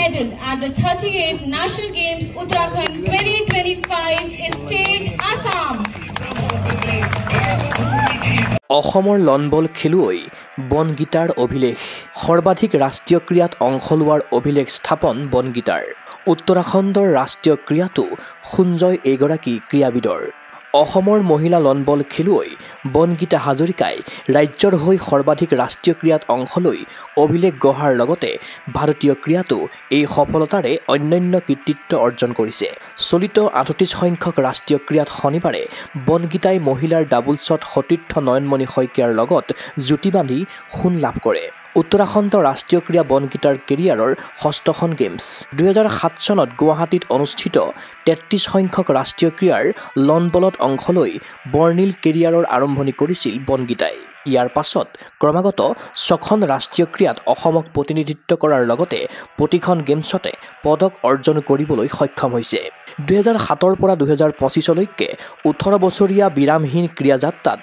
medal at the 38th National Games Uttarakhand 2025 is State Assam. অসমৰ lawn ball খেলুৱৈ বনগীতাৰ অভিলেখ সৰ্বাধিক ৰাষ্ট্ৰীয় ক্ৰীড়াত অংশ লোৱাৰ অভিলেখ স্থাপন বনগীতাৰ উত্তৰাখণ্ডৰ ৰাষ্ট্ৰীয় ক্ৰীড়াটো সুঞ্জয় এগৰাকী ক্ৰীড়াবিদৰ অসমৰ মহিলা লনবল খেলুৱৈ বনগীতা হাজৰিকাই ৰাজ্যৰ হৈ সৰ্বাধিক ৰাষ্ট্ৰীয় ক্ৰীড়াত অংশ লৈ অভিলেখ গঢ়াৰ লগতে ভাৰতীয় ক্ৰীড়াটো এই সফলতাৰে অন্যান্য কৃতিত্ব অৰ্জন কৰিছে চলিত ৩৮ সংখ্যক ৰাষ্ট্ৰীয় ক্ৰীড়াত শনিবাৰে বনগীতাই মহিলাৰ ডাবলছত সতীৰ্থ নয়নমণি শইকীয়াৰ লগত জুটি বান্ধি সোণ লাভ কৰে উত্তৰাখণ্ড ৰাষ্ট্ৰীয় ক্ৰীড়া বনগীতাৰ কেৰিয়াৰৰ ষষ্ঠখন গেমছ ২০০৭ চনত গুৱাহাটীত অনুষ্ঠিত ৩৩ সংখ্যক ৰাষ্ট্ৰীয় ক্ৰীড়াৰ লনবলত অংশ লৈ বৰ্ণিল কেৰিয়াৰৰ আৰম্ভণি কৰিছিল বনগীতাই ইয়াৰ পাছত ক্ৰমাগত ৬খন ৰাষ্ট্ৰীয় ক্ৰীড়াত অসমক প্ৰতিনিধিত্ব কৰাৰ লগতে প্ৰতিখন গেমছতে পদক অৰ্জন কৰিবলৈ সক্ষম হৈছে ২০০৭ৰ পৰা ২০২৫লৈকে ১৮ বছৰীয়া বিৰামহীন ক্ৰীড়াযাত্ৰাত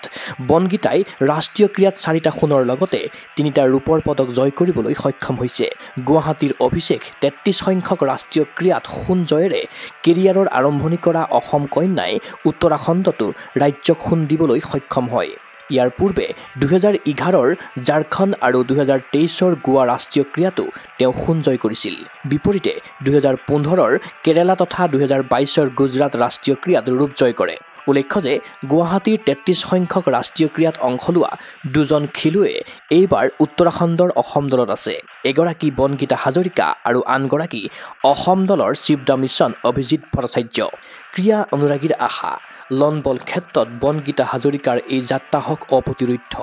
বনগীতাই ৰাষ্ট্ৰীয় ক্ৰীড়াত ৪টা সোণৰ লগতে ৩টা ৰূপৰ পদক জয় কৰিবলৈ সক্ষম হৈছে গুৱাহাটীৰ অভিষেক ৩৩ সংখ্যক ৰাষ্ট্ৰীয় ক্ৰীড়াত সোণ জয়েৰে কেৰিয়াৰৰ আৰম্ভণি কৰা অসম কন্যাই উত্তৰাখণ্ডতো ৰাজ্যক সোণ দিবলৈ সক্ষম হয় ইয়াৰ পূৰ্বে ২০১১ৰ ঝাৰখণ্ড আৰু ২০২৩ৰ গোৱা ৰাষ্ট্ৰীয় ক্ৰীড়াতো তেওঁ সোণ জয় কৰিছিল বিপৰীতে ২০১৫ৰ কেৰালা তথা ২০২২ৰ গুজৰাট ৰাষ্ট্ৰীয় ক্ৰীড়াত ৰূপ জয় কৰে উল্লেখ্য যে গুৱাহাটীৰ ৩৩ সংখ্যক ৰাষ্ট্ৰীয় ক্ৰীড়াত অংশ লোৱা দুজন খেলুৱৈয়ে এইবাৰ উত্তৰাখণ্ডৰ অসম দলত আছে এগৰাকী বনগীতা হাজৰিকা আৰু আনগৰাকী অসম দলৰ chief the mission Abhijit Bhattacharya ক্ৰীড়া অনুৰাগীৰ আশা লনবল ক্ষেত্ৰত বনগীতা হাজৰিকাৰ এই যাত্ৰা হওক অপ্ৰতিৰোধ্য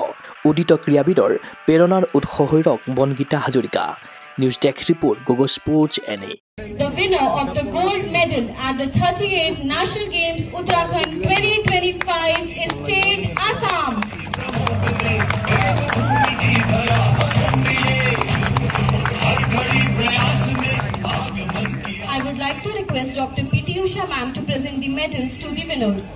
উদিত ক্ৰীড়াবিদৰ প্ৰেৰণাৰ উৎস হৈ ৰওক Banagita Hazarika news desk report Gogo sports এনে The winner of the gold medal at the 38th National Games Uttarakhand 2025 is State Assam. I would like to request Dr. P.T. Usha ma'am to present the medals to the winners.